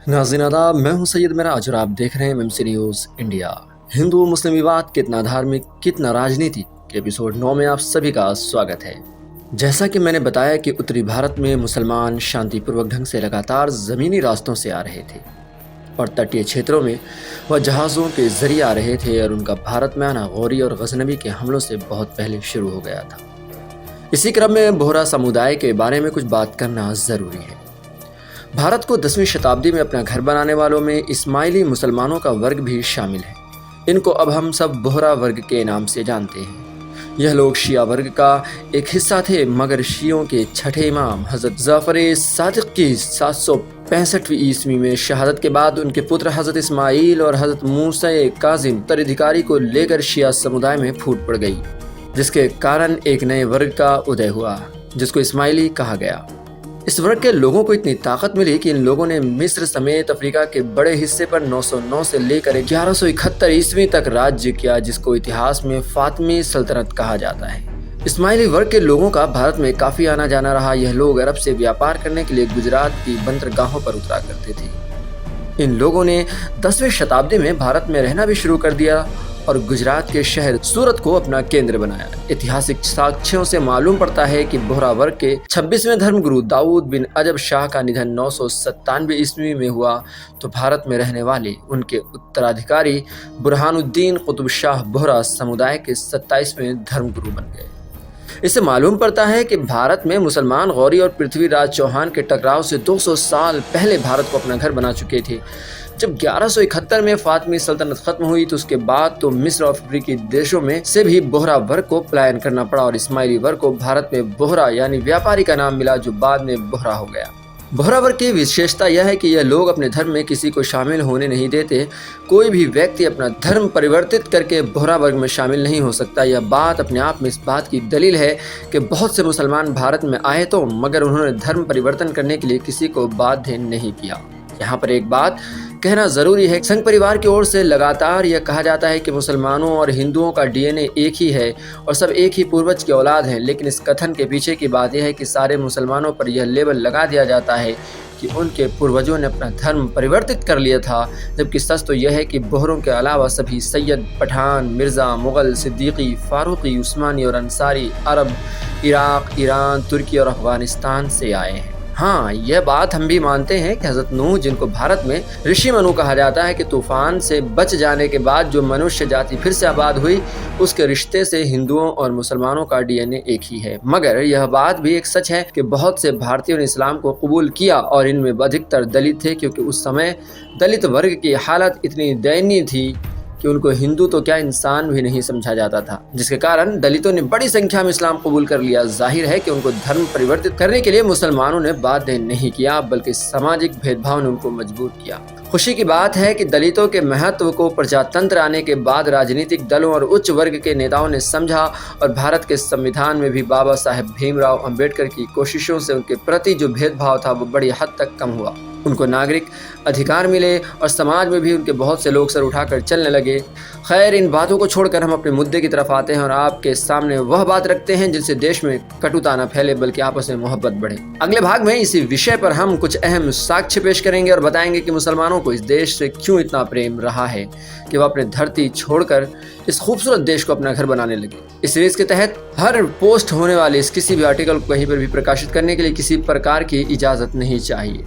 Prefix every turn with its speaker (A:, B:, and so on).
A: नाज़रीन आदाब, मैं हूं सैयद मिराज और आप देख रहे हैं एमएमसी न्यूज़ इंडिया। हिंदू मुस्लिम विवाद कितना धार्मिक कितना राजनीतिक के एपिसोड 9 में आप सभी का स्वागत है। जैसा कि मैंने बताया कि उत्तरी भारत में मुसलमान शांतिपूर्वक ढंग से लगातार ज़मीनी रास्तों से आ रहे थे और तटीय क्षेत्रों में वह जहाज़ों के जरिए आ रहे थे और उनका भारत में आना गौरी और गजनबी के हमलों से बहुत पहले शुरू हो गया था। इसी क्रम में बोहरा समुदाय के बारे में कुछ बात करना ज़रूरी है। भारत को 10वीं शताब्दी में अपना घर बनाने वालों में इस्माइली मुसलमानों का वर्ग भी शामिल है। इनको अब हम सब बोहरा वर्ग के नाम से जानते हैं। यह लोग शिया वर्ग का एक हिस्सा थे, मगर शियों के छठे इमाम हज़रत जाफ़र सादिक की 765वीं ईस्वी में शहादत के बाद उनके पुत्र हज़रत इस्माइल और हज़रत मूसा काजिम उत्तराधिकारी को लेकर शिया समुदाय में फूट पड़ गई, जिसके कारण एक नए वर्ग का उदय हुआ जिसको इस्माइली कहा गया। इस वर्ग के लोगों को इतनी ताकत मिली कि इन लोगों ने मिस्र समेत अफ्रीका के बड़े हिस्से पर 909 से लेकर 1171 ईस्वी तक राज्य किया, जिसको इतिहास में फातमी सल्तनत कहा जाता है। इस्माइली वर्ग के लोगों का भारत में काफी आना जाना रहा। यह लोग अरब से व्यापार करने के लिए गुजरात की बंदरगाहों पर उतरा करते थे। इन लोगों ने 10वीं शताब्दी में भारत में रहना भी शुरू कर दिया और गुजरात के शहर सूरत को अपना केंद्र बनाया। ऐतिहासिक साक्ष्यों से मालूम पड़ता है कि बोहरा वर्ग के 26वें धर्मगुरु दाऊद बिन अजब शाह का निधन 997 ईस्वी में हुआ, तो भारत में रहने वाले उनके उत्तराधिकारी बुरहानुद्दीन कुतुब शाह बोहरा समुदाय के 27वें धर्मगुरु बन गए। इससे मालूम पड़ता है कि भारत में मुसलमान गौरी और पृथ्वीराज चौहान के टकराव से 200 साल पहले भारत को अपना घर बना चुके थे। जब 1171 में फातमी सल्तनत खत्म हुई तो उसके बाद तो मिस्र और अफ्रीकी देशों में से भी बोहरा वर्ग को पलायन करना पड़ा और इस्माइली वर्ग को भारत में बोहरा यानी व्यापारी का नाम मिला, जो बाद में बोहरा हो गया। बोहरा वर्ग की विशेषता यह है कि यह लोग अपने धर्म में किसी को शामिल होने नहीं देते। कोई भी व्यक्ति अपना धर्म परिवर्तित करके बोहरा वर्ग में शामिल नहीं हो सकता। यह बात अपने आप में इस बात की दलील है कि बहुत से मुसलमान भारत में आए तो, मगर उन्होंने धर्म परिवर्तन करने के लिए किसी को बाध्य नहीं किया। यहाँ पर एक बात कहना जरूरी है। संघ परिवार की ओर से लगातार यह कहा जाता है कि मुसलमानों और हिंदुओं का डीएनए एक ही है और सब एक ही पूर्वज की औलाद हैं, लेकिन इस कथन के पीछे की बात यह है कि सारे मुसलमानों पर यह लेबल लगा दिया जाता है कि उनके पूर्वजों ने अपना धर्म परिवर्तित कर लिया था, जबकि सच तो यह है कि बोहरों के अलावा सभी सैयद, पठान, मिर्ज़ा, मुग़ल, सिद्दीकी, फारूकी, उस्मानी और अंसारी अरब, इराक, ईरान, तुर्की और अफगानिस्तान से आए हैं। हाँ, यह बात हम भी मानते हैं कि हज़रत नूह, जिनको भारत में ऋषि मनु कहा जाता है, कि तूफान से बच जाने के बाद जो मनुष्य जाति फिर से आबाद हुई, उसके रिश्ते से हिंदुओं और मुसलमानों का डीएनए एक ही है। मगर यह बात भी एक सच है कि बहुत से भारतीयों ने इस्लाम को कबूल किया और इनमें अधिकतर दलित थे, क्योंकि उस समय दलित वर्ग की हालत इतनी दयनीय थी कि उनको हिंदू तो क्या इंसान भी नहीं समझा जाता था, जिसके कारण दलितों ने बड़ी संख्या में इस्लाम कबूल कर लिया। जाहिर है कि उनको धर्म परिवर्तित करने के लिए मुसलमानों ने बाध्य नहीं किया, बल्कि सामाजिक भेदभाव ने उनको मजबूर किया। खुशी की बात है कि दलितों के महत्व को प्रजातंत्र आने के बाद राजनीतिक दलों और उच्च वर्ग के नेताओं ने समझा और भारत के संविधान में भी बाबा साहेब भीमराव अंबेडकर की कोशिशों से उनके प्रति जो भेदभाव था वो बड़ी हद तक कम हुआ। उनको नागरिक अधिकार मिले और समाज में भी उनके बहुत से लोग सर उठाकर चलने लगे। खैर, इन बातों को छोड़कर हम अपने मुद्दे की तरफ आते हैं और आपके सामने वह बात रखते हैं जिनसे देश में कटुता न फैले बल्कि आपस में मोहब्बत बढ़े। अगले भाग में इसी विषय पर हम कुछ अहम साक्ष्य पेश करेंगे और बताएंगे कि मुसलमानों को इस देश से क्यों इतना प्रेम रहा है कि वह अपने धरती छोड़कर इस खूबसूरत देश को अपना घर बनाने लगे। इस सीरीज के तहत हर पोस्ट होने वाले इस किसी भी आर्टिकल को कहीं पर भी प्रकाशित करने के लिए किसी प्रकार की इजाजत नहीं चाहिए।